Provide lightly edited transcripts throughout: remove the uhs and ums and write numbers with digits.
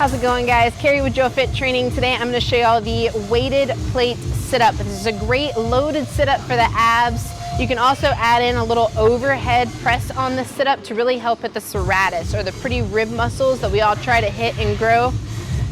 How's it going, guys? Carey with DrillFit training. Today I'm going to show you all the weighted plate sit-up. This is a great loaded sit-up for the abs. You can also add in a little overhead press on the sit-up to really help hit the serrates, or the pretty rib muscles that we all try to hit and grow.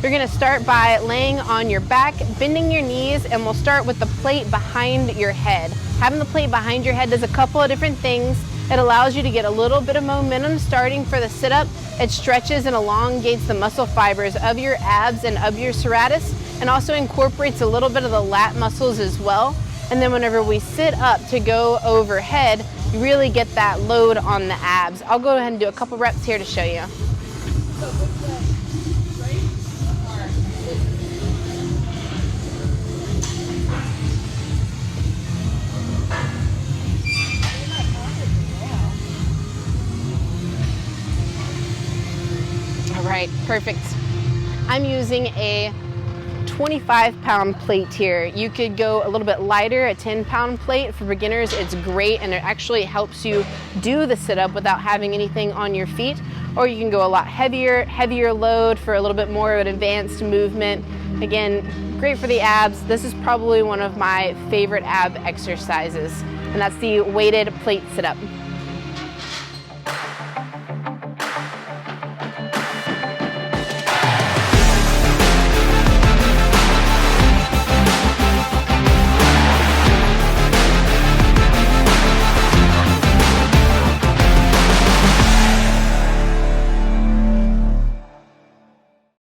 You're going to start by laying on your back, bending your knees, and we'll start with the plate behind your head. Having the plate behind your head does a couple of different things. It allows you to get a little bit of momentum starting for the sit-up. It stretches and elongates the muscle fibers of your abs and of your serrates, and also incorporates a little bit of the lat muscles as well. And then whenever we sit up to go overhead, you really get that load on the abs. I'll go ahead and do a couple reps here to show you. All right, perfect. I'm using a 25-pound plate here. You could go a little bit lighter, a 10-pound plate. For beginners, it's great, and it actually helps you do the sit-up without having anything on your feet. Or you can go a lot heavier load for a little bit more of an advanced movement. Again, great for the abs. This is probably one of my favorite ab exercises, and that's the weighted plate sit-up.